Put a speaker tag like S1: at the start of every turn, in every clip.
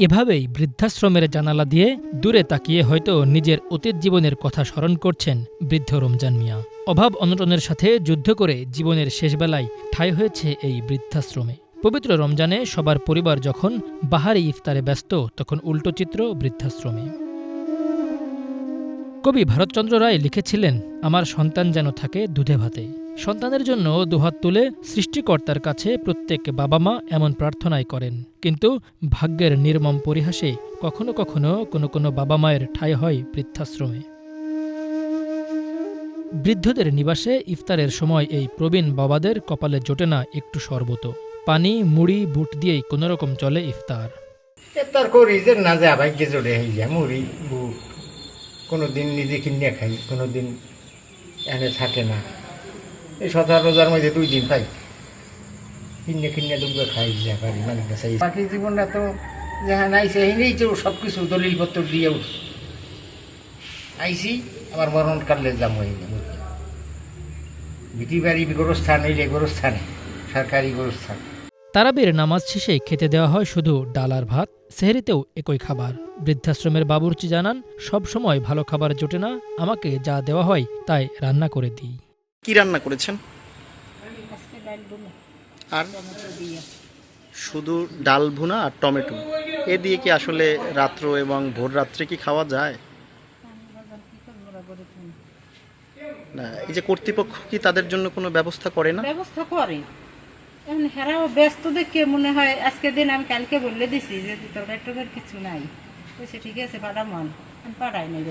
S1: এভাবেই বৃদ্ধাশ্রমের জানালা দিয়ে দূরে তাকিয়ে হয়তো নিজের অতীত জীবনের কথা স্মরণ করছেন বৃদ্ধ রমজান মিয়া। অভাব অনটনের সাথে যুদ্ধ করে জীবনের শেষবেলায় ঠাঁই হয়েছে এই বৃদ্ধাশ্রমে। পবিত্র রমজানে সবার পরিবার যখন বাহারি ইফতারে ব্যস্ত, তখন উল্টো চিত্র বৃদ্ধাশ্রমে। কবি ভারতচন্দ্র রায় লিখেছিলেন, আমার সন্তান যেন থাকে দুধে ভাতে। সন্তানের জন্য দুহাত তুলে সৃষ্টিকর্তার কাছে প্রত্যেক বাবা মা এমন প্রার্থনাই করেন। কিন্তু ভাগ্যের নির্মম পরিহাসে কখনো কখনো কোনো বাবা মায়ের ঠাঁই হয় বৃদ্ধাশ্রমে। বৃদ্ধদের নিবাসে ইফতারের সময় এই প্রবীণ বাবাদের কপালে জোটে না একটু শরবত। পানি মুড়ি বুট দিয়েই কোনোরকম চলে ইফতার।
S2: ইফতার করি যে না যা ভাগ্যে জোরে হয়ে যায়, মুড়ি বুট কোনোদিন নিজে কিনে খাই, কোনোদিন এনে থাকে না। এই 17 রোজার মধ্যে 2 দিন পাই, কিনে দুপুরে খাই যা পারি মানে চাই। বাকি জীবনটা তো যেখানে আইসে এই তো সব কিছু দলিলপত্র দিয়ে আইসি, আবার মরণ কাটলে যাম হয়ে যাবো। বিটি বাড়ি গোরস্থান হইলে গোরস্থানে, সরকারি গোরস্থান।
S1: তারাবির নামাজ শেষে খেতে দেওয়া হয় শুধু ডাল আর ভাত। সেহরিতেও একই খাবার। বৃদ্ধাশ্রমের বাবুর্চি জানান, সব সময় ভালো খাবার জোটে না, আমাকে যা দেওয়া হয় তাই রান্না করে দিই।
S3: কি রান্না করেছেন? আর শুধু ডাল ভুনা আর টমেটো, এ দিয়ে কি আসলে রাত্র এবং ভোর রাত্রে কি খাওয়া যায় না? এই যে কর্তৃপক্ষ কি তাদের জন্য কোনো ব্যবস্থা করে না?
S4: ব্যবস্থা করে, এখন হেরাও ব্যস্ত দেখে মনে হয় আজকে দিন আমি কালকে বলে দিছি যে তরকারি কিছু নাই, সে ঠিক আছে পাঠামান, আমি পাঠাই নাই।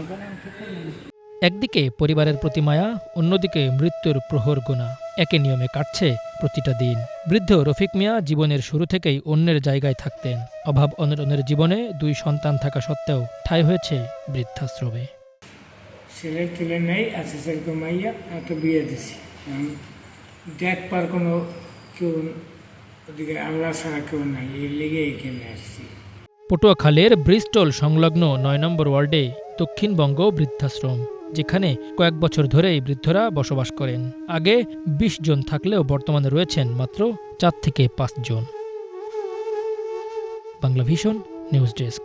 S1: একদিকে পরিবারের প্রতি মায়া, অন্যদিকে মৃত্যুর প্রহর গোনা, একই নিয়মে কাটছে প্রতিটা দিন। বৃদ্ধ রফিক মিয়া জীবনের শুরু থেকেই অন্যের জায়গায় থাকতেন। অভাব অনটনের জীবনে 2 সন্তান থাকা সত্ত্বেও ঠাঁই হয়েছে বৃদ্ধাশ্রমে।
S5: ছেলে নেই, আছে সেরকম মাইয়া, একটা বিয়ে দিছি। দেখবার কোনো কেউ ওদিকে আল্লাহ ছাড়া কেউ নাই, এই লেগে এখানে আসছি।
S1: পটুয়াখালীর ব্রিস্টল সংলগ্ন 9 নম্বর ওয়ার্ডে দক্ষিণবঙ্গ বৃদ্ধাশ্রম, যেখানে কয়েক বছর ধরেই বৃদ্ধরা বসবাস করেন। আগে 20 জন থাকলেও বর্তমানে রয়েছেন মাত্র 4 থেকে 5 জন। Bangla Vision news desk.